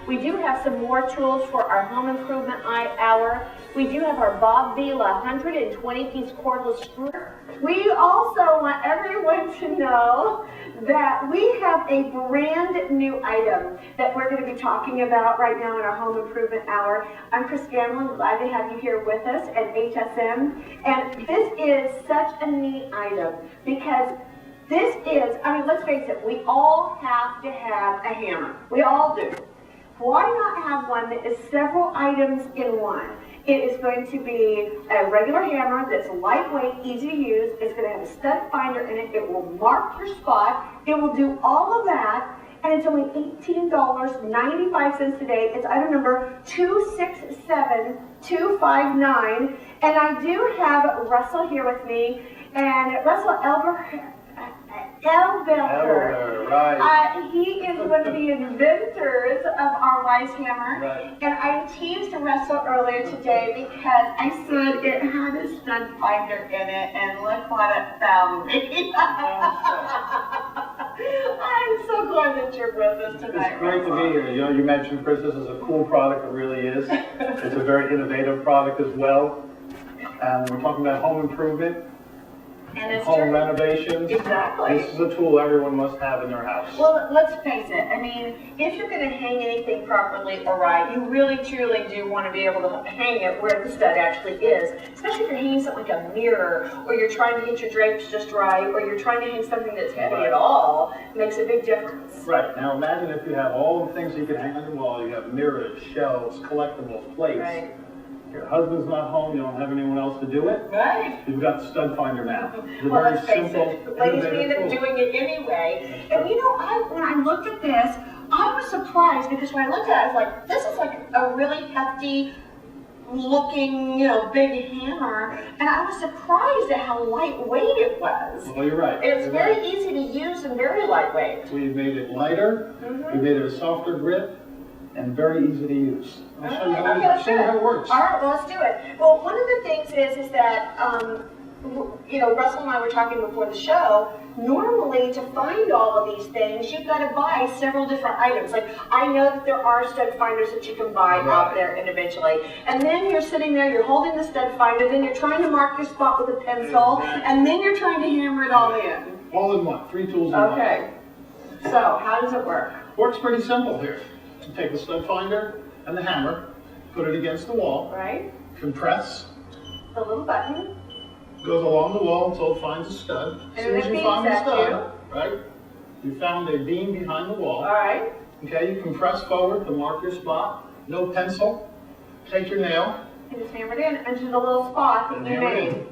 We do have some more tools for our home improvement hour. We do have our Bob Vila 120-piece cordless screw. We also want everyone to know that we have a brand new item that we're going to be talking about right now in our home improvement hour. I'm Chris Gamlin, glad to have you here with us at HSN. And this is such a neat item because this is, I mean, let's face it, we all have to have a hammer. We all do. Why not have one that is several items in one? It is going to be a regular hammer that's lightweight, easy to use. It's going to have a stud finder in it. It will mark your spot. It will do all of that. And it's only $18.95 today. It's item number 267259. And I do have Russell here with me. And Russell Elbelker, right. He is one of the inventors of our Wisehammer. Right. And I teased Russell earlier today because I said it had a stud finder in it, and look what it found me. I'm so glad that you're with us tonight. It's great to be here. You know, you mentioned, Chris, this is a cool product. It really is. It's a very innovative product as well. We're talking about home improvement. And it's home true. Renovations. Exactly. This is a tool everyone must have in their house. Well, let's face it. I mean, if you're going to hang anything properly or right, you really truly do want to be able to hang it where the stud actually is. Especially if you're hanging something like a mirror, or you're trying to get your drapes just right, or you're trying to hang something that's heavy at all. It makes a big difference. Right. Now imagine if you have all the things you can hang on the wall. You have mirrors, shelves, collectibles, plates. Right. Your husband's not home, you don't have anyone else to do it. Right. You've got the stud finder now. It's a Well, very let's face simple, it, ladies, we end up doing it anyway. And you know, when I looked at this, I was surprised because when I looked at it, I was like, this is like a really hefty looking, you know, big hammer. And I was surprised at how lightweight it was. Well, you're right. It's very easy to use and very lightweight. We've made it lighter, we've made it a softer grip, and very easy to use. I'll show you how it works. All right, well, let's do it. Well, one of the things is that, you know, Russell and I were talking before the show, normally to find all of these things, you've got to buy several different items. Like, I know that there are stud finders that you can buy out there individually. And then you're sitting there, you're holding the stud finder, then you're trying to mark your spot with a pencil, and then you're trying to hammer it all in. All in one, 3 tools in one. Okay, so how does it work? Works pretty simple here. You take the stud finder and the hammer, put it against the wall, Right, compress, the little button. goes along the wall until it finds a stud. As soon as you find the stud, right, you found a beam behind the wall. All right. Okay, you compress forward to mark your spot. No pencil. Take your nail. And just hammer it in into the little spot that you made.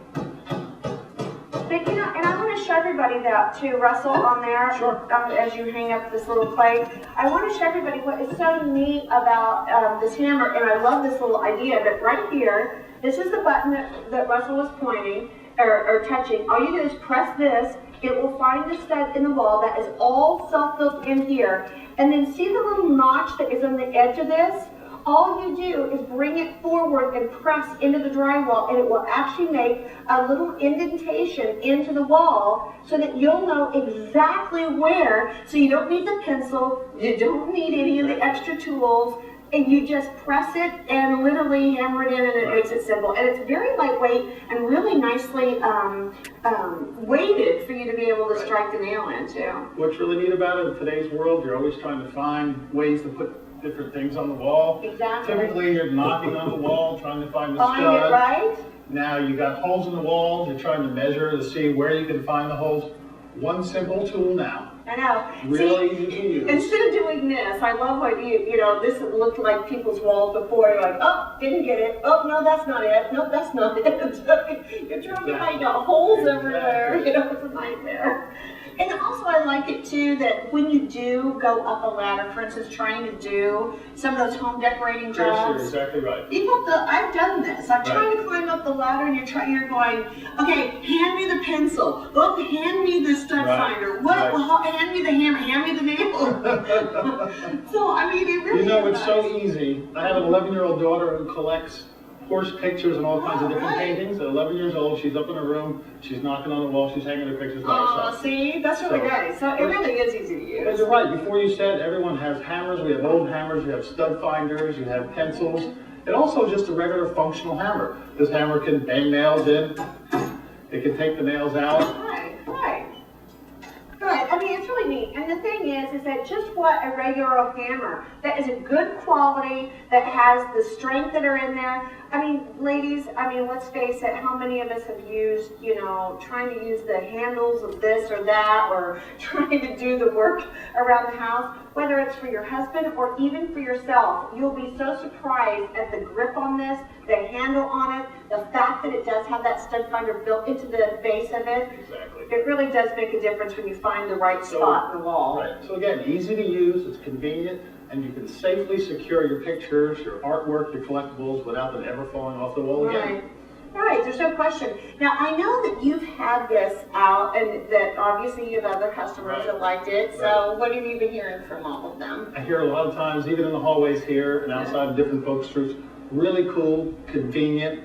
But you know, and I want to show everybody that too, Russell, on there, Sure. As you hang up this little plate. I want to show everybody what is so neat about this hammer, and I love this little idea that right here, this is the button that Russell was pointing, or touching. All you do is press this, it will find the stud in the wall that is all self-built in here. And then see the little notch that is on the edge of this? All you do is bring it forward and press into the drywall, and it will actually make a little indentation into the wall so that you'll know exactly where. So you don't need the pencil, you don't need any of the extra tools, and you just press it and literally hammer it in, and it makes it simple. And it's very lightweight and really nicely weighted for you to be able to strike the nail into. What's really neat about it in today's world, you're always trying to find ways to put different things on the wall. Exactly. Typically, you're knocking on the wall, trying to find the Find stud. it right. Now you got holes in the walls, you're trying to measure to see where you can find the holes. One simple tool now. I know. Really easy to use. Instead of doing this, I love what you know, this looked like people's walls before. You're like, oh, didn't get it. Oh, no, that's not it. No, that's not it. You're trying to find out holes everywhere. You know, it's a nightmare. And also I like it too that when you do go up a ladder, for instance, trying to do some of those home decorating jobs. You're exactly right. I've done this. I'm trying to climb up the ladder and you're going, okay, hand me the pencil. Oh, hand me the stud finder. Hand me the hammer, hand me the nail. So, I mean, it really You know, is it's nice. so easy. I have an 11-year-old daughter who collects horse pictures and all kinds of different paintings. At 11 years old, she's up in her room, she's knocking on the wall, she's hanging her pictures by herself. See, that's really nice. So it really is easy to use. But you're right, before you said everyone has hammers, we have old hammers, we have stud finders, you have pencils, and also just a regular functional hammer. This hammer can bang nails in, it can take the nails out. Right. I mean, it's really neat. And the thing is that just what a regular hammer that is a good quality, that has the strength that are in there. I mean, ladies, let's face it, how many of us have used, trying to use the handles of this or that, or trying to do the work around the house, whether it's for your husband or even for yourself. You'll be so surprised at the grip on this, the handle on it, the fact that it does have that stud finder built into the base of it. Exactly. It really does make a difference when you find the right spot in the wall. Right. So again, easy to use, it's convenient, and you can safely secure your pictures, your artwork, your collectibles without them ever falling off the wall again. Right, there's no question. Now, I know that you've had this out, and that obviously you have other customers that liked it, so what have you been hearing from all of them? I hear a lot of times, even in the hallways here and outside of different folks' troops, really cool, convenient,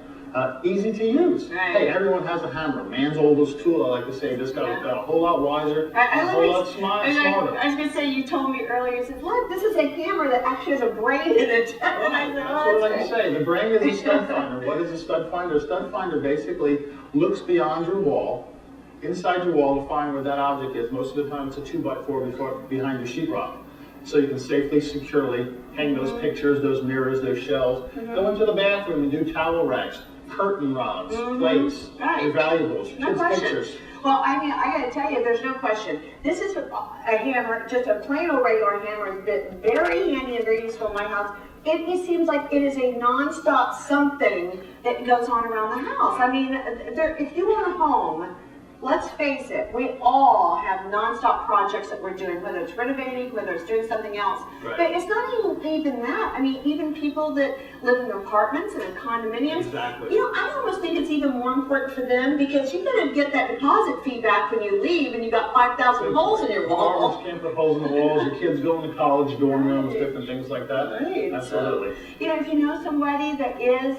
easy to use. Right. Hey, everyone has a hammer. Man's oldest tool, I like to say. This guy got a whole lot wiser, a whole lot smarter. I was going to say, you told me earlier, you said, look, this is a hammer that actually has a brain in it. And I said, That's what I like to say. The brain is a stud finder. What is a stud finder? A stud finder basically looks beyond your wall, inside your wall, to find where that object is. Most of the time it's a 2x4 behind your sheetrock. So you can safely, securely hang those pictures, those mirrors, those shelves. Go into the bathroom and do towel racks, curtain rods, plates, your valuables, kids' pictures. Well, I got to tell you, there's no question. This is a hammer, just a plain old regular hammer. It's been very handy and very useful in my house. It just seems like it is a non-stop something that goes on around the house. I mean, if you own a home, let's face it, we all have non-stop projects that we're doing, whether it's renovating, whether it's doing something else. Right. But it's not even that. I mean, even people that live in apartments and in condominiums, Exactly. I almost think it's even more important for them, because you got to get that deposit fee back when you leave and you got 5,000 holes in your wall. Farmers can't put holes in the walls, your kids going to college, dorm rooms, different things like that. Right. Absolutely. If you know somebody that is,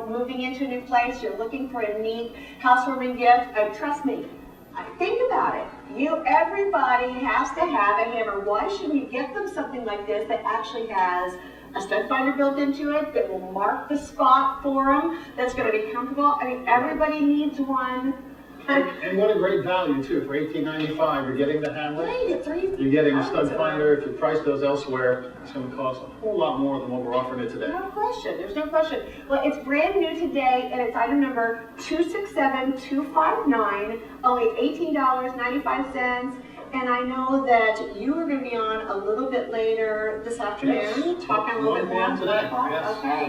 moving into a new place, you're looking for a neat housewarming gift, trust me, think about it. Everybody has to have a hammer. Why shouldn't you get them something like this that actually has a stud finder built into it, that will mark the spot for them, that's going to be comfortable? I mean, everybody needs one. And what a great value too. For $18.95, you're getting the hammer. You're getting a stud finder. If you price those elsewhere, it's going to cost a whole lot more than what we're offering it today. No question. There's no question. Well, it's brand new today, and it's item number 267259. Only $18.95. And I know that you are going to be on a little bit later this afternoon, talking a little bit more today. about Yes. Okay.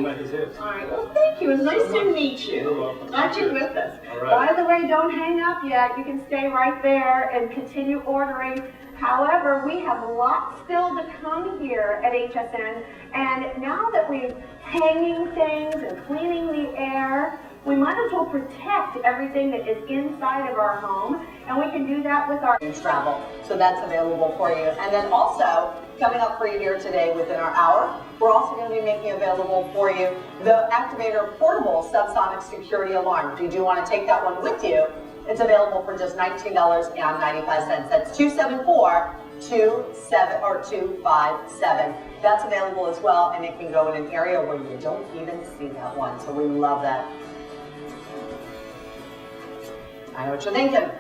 All right. Well, thank you. It was nice to meet you. You're welcome. Glad you're with us. All right. By the way, don't hang up yet. You can stay right there and continue ordering. However, we have lots still to come here at HSN. And now that we're hanging things and cleaning the air, we might as well protect everything that is inside of our home, and we can do that with our travel. So that's available for you. And then also, coming up for you here today within our hour, we're also going to be making available for you the Activator Portable Subsonic Security Alarm. If you do want to take that one with you, it's available for just $19.95. That's 274-257. That's available as well, and it can go in an area where you don't even see that one. So we love that. I know what you're thinking.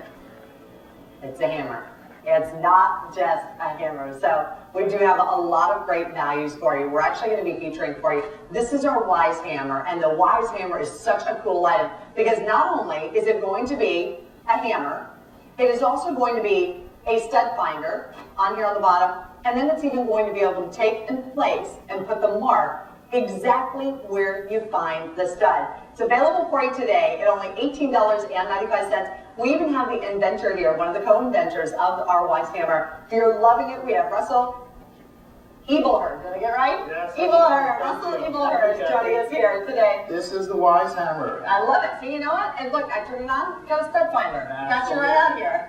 It's a hammer. It's not just a hammer. So we do have a lot of great values for you. We're actually going to be featuring for you. This is our Wisehammer, and the Wisehammer is such a cool item because not only is it going to be a hammer, it is also going to be a stud finder on here on the bottom, and then it's even going to be able to take and place and put the mark exactly where you find the stud. It's available for you today at only $18.95. We even have the inventor here, one of the co-inventors of our Wisehammer. If you're loving it, we have Russell Ebelhurd. Did I get it right? Yes. Ebelhurd. Russell Ebelhurd is joining us here today. This is the Wisehammer. I love it. See, you know what? And look, I turned it on, got a stud finder. Got you right out here.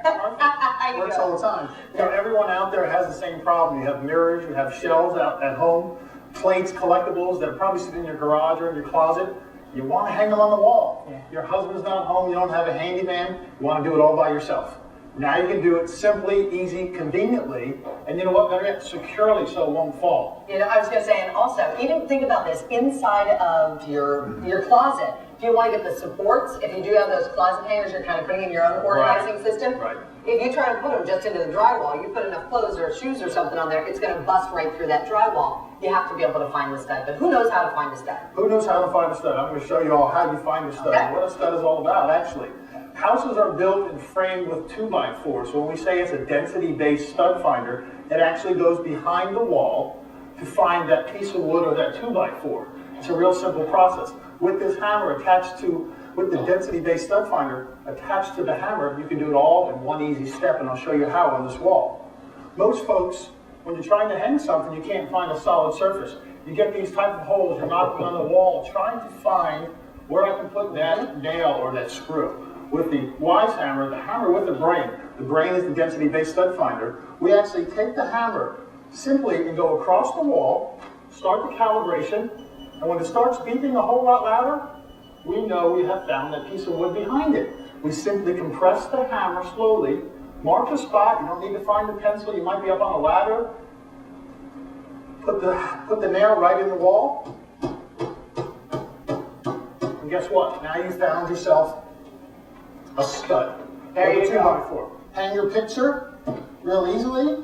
Works all the time. Everyone out there has the same problem. You have mirrors, you have shelves out at home, plates, collectibles that are probably sitting in your garage or in your closet. You want to hang them on the wall. Yeah. Your husband's not home, you don't have a handyman, you want to do it all by yourself. Now you can do it simply, easy, conveniently, and you know what, better yet, securely so it won't fall. You know, I was going to say, and also, even think about this, inside of your closet, if you want to get the supports, if you do have those closet hangers, you're kind of putting in your own organizing system. Right. If you try to put them just into the drywall, you put enough clothes or shoes or something on there, it's going to bust right through that drywall. You have to be able to find the stud, but who knows how to find a stud? Who knows how to find a stud? I'm going to show you all how you find a stud, and what a stud is all about, actually. Houses are built and framed with 2x4, so when we say it's a density-based stud finder, it actually goes behind the wall to find that piece of wood or that 2x4. It's a real simple process. With this hammer attached to, with the density-based stud finder attached to the hammer, you can do it all in one easy step, and I'll show you how on this wall. Most folks, when you're trying to hang something, you can't find a solid surface. You get these type of holes, you're knocking on the wall, trying to find where I can put that nail or that screw. With the Wisehammer, the hammer with the brain is the density-based stud finder, we actually take the hammer simply and go across the wall, start the calibration, and when it starts beeping a whole lot louder, we know we have found that piece of wood behind it. We simply compress the hammer slowly, mark the spot, you don't need to find the pencil, you might be up on a ladder, put the nail right in the wall, and guess what? Now you found yourself a stud. There you go. 2x4. Hang your picture real easily.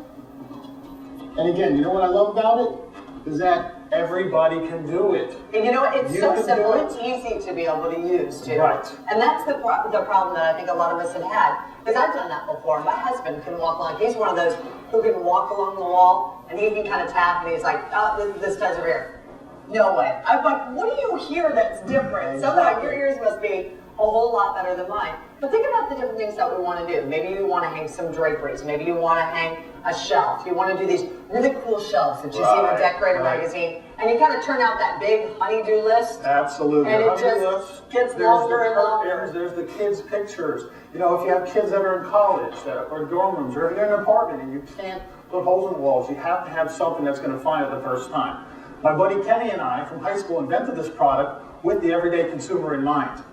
And again, you know what I love about it? Is that everybody can do it. And you know what? It's so simple. It's easy to be able to use, too. Right. And that's the problem that I think a lot of us have had. Because I've done that before. My husband can walk along. He's one of those who can walk along the wall, and he can kind of tap, and he's like, oh, this stud's over here. No way. I'm like, what do you hear that's different? Somehow your ears must be a whole lot better than mine. But think about the different things that we want to do. Maybe you want to hang some draperies. Maybe you want to hang a shelf. You want to do these really cool shelves that you see in the Decorator magazine. And you kind of turn out that big honey-do list. Absolutely. And it just gets longer and longer. There's the kids' pictures. You know, if you have kids that are in college or dorm rooms, or if you're in an apartment and you can't put holes in the walls, you have to have something that's going to find it the first time. My buddy Kenny and I from high school invented this product with the everyday consumer in mind.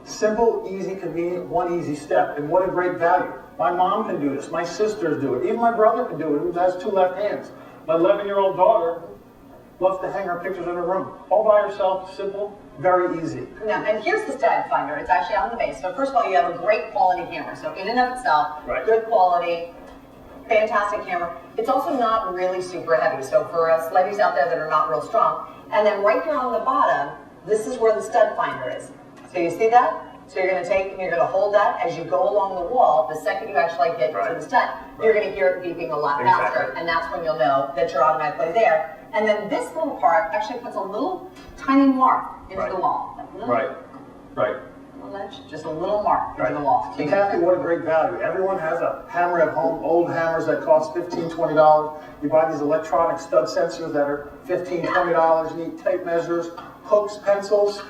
Simple, easy, convenient, one easy step, and what a great value. My mom can do this, my sisters do it, even my brother can do it, who has 2 left hands. My 11-year-old daughter loves to hang her pictures in her room. All by herself, simple, very easy. Now, and here's the stud finder. It's actually on the base. So first of all, you have a great quality hammer. So in and of itself, good quality, fantastic hammer. It's also not really super heavy. So for us ladies out there that are not real strong, and then right here on the bottom, this is where the stud finder is. So you see that? So you're going to take and you're going to hold that as you go along the wall. The second you actually get to the stud, you're going to hear it beeping a lot faster, and that's when you'll know that you're automatically there. And then this little part actually puts a little tiny mark into the wall. Right. Just a little mark into the wall. And Kathy, what a great value. Everyone has a hammer at home, old hammers that cost $15, $20. You buy these electronic stud sensors that are $15, $20. You need tape measures, hooks, pencils.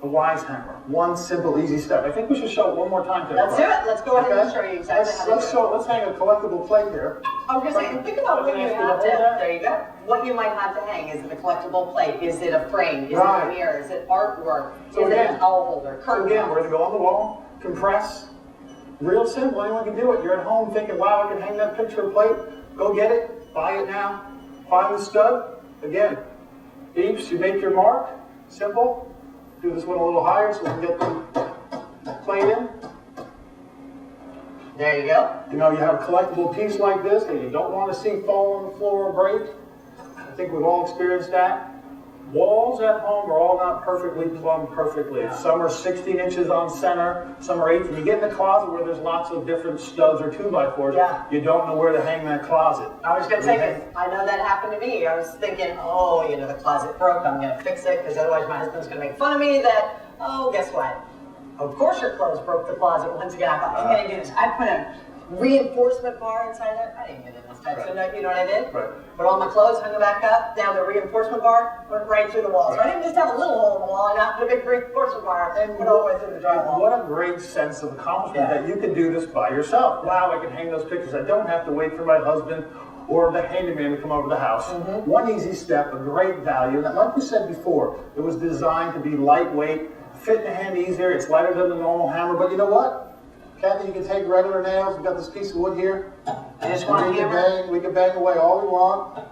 The Wisehammer. One simple, easy step. I think we should show it one more time. Let's do it. Let's go ahead and show you exactly how to do it. Let's hang a collectible plate here. I was going to say, and think about what you have to, there you go. What you might have to hang. Is it a collectible plate? Is it a frame? Is it a mirror? Is it artwork? Is it a towel holder? So again, we're going to go on the wall, compress. Real simple, anyone can do it. You're at home thinking, wow, I can hang that picture or plate. Go get it, buy it now. Find the stud. Again, beeps, you make your mark. Simple. Do this one a little higher so we can get the plate in. There you go. You know, you have a collectible piece like this that you don't want to see fall on the floor or break. I think we've all experienced that. Walls at home are all not perfectly plumbed perfectly. Some are 16 inches on center, some are 18. You get in the closet where there's lots of different studs or 2x4s. You don't know where to hang that closet. I was going to say, I know that happened to me. I was thinking, oh, you know, the closet broke. I'm going to fix it because otherwise my husband's going to make fun of me that, oh, guess what? Of course your clothes broke the closet once again. I thought, I'm going to do this. I put a reinforcement bar inside there. I didn't get in this time, so you know what I did? Put all my clothes, hung them back up, down the reinforcement bar, went right through the wall. So I didn't just have a little hole in the wall, I got the big reinforcement bar and went all the way through the drywall. What a great sense of accomplishment that you can do this by yourself. Wow, I can hang those pictures. I don't have to wait for my husband or the handyman to come over the house. One easy step, a great value. And like we said before, it was designed to be lightweight, fit in the hand easier. It's lighter than the normal hammer, but you know what? Kathy, you can take regular nails. We've got this piece of wood here. I just want to hammer. We can bang away all we want.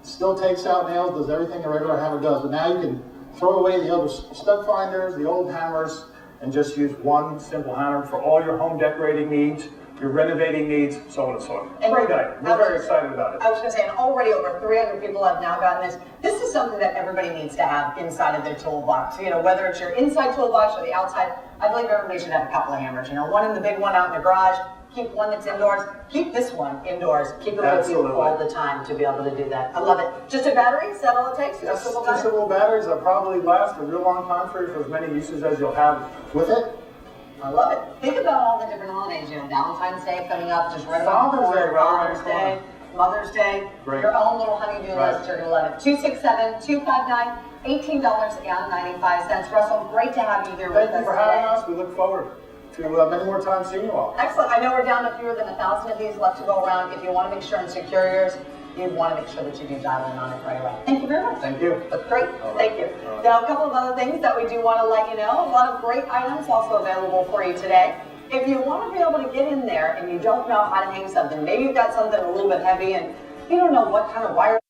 Still takes out nails, does everything a regular hammer does. But now you can throw away the other stud finders, the old hammers, and just use one simple hammer for all your home decorating needs, your renovating needs, so on and so on. Great item. We're very excited about it. I was going to say, and already over 300 people have now gotten this. This is something that everybody needs to have inside of their toolbox. You know, whether it's your inside toolbox or the outside, I believe everybody should have a couple of hammers. You know, one in the big one out in the garage. Keep one that's indoors. Keep this one indoors. Keep it with you all the time to be able to do that. I love it. Just a battery? Is that all it takes? Yes, two simple batteries that probably last a real long time for you for as many uses as you'll have with it. I love it. Think about all the different holidays. You know, Valentine's Day coming up, just right around the corner. Father's Day, Mother's Day. Great. Your own little honey-do list. You're going to love it. 267-259, $18.95. Russell, great to have you here with us. Thank you for having us. We look forward to many more times seeing you all. Excellent. I know we're down to fewer than 1,000 of these left to go around. If you want to make sure and secure yours, you'd want to make sure that you do dial in on it right away. Thank you very much. Thank you. That's great. Thank you. Now, a couple of other things that we do want to let you know. A lot of great items also available for you today. If you want to be able to get in there and you don't know how to hang something, maybe you've got something a little bit heavy and you don't know what kind of wire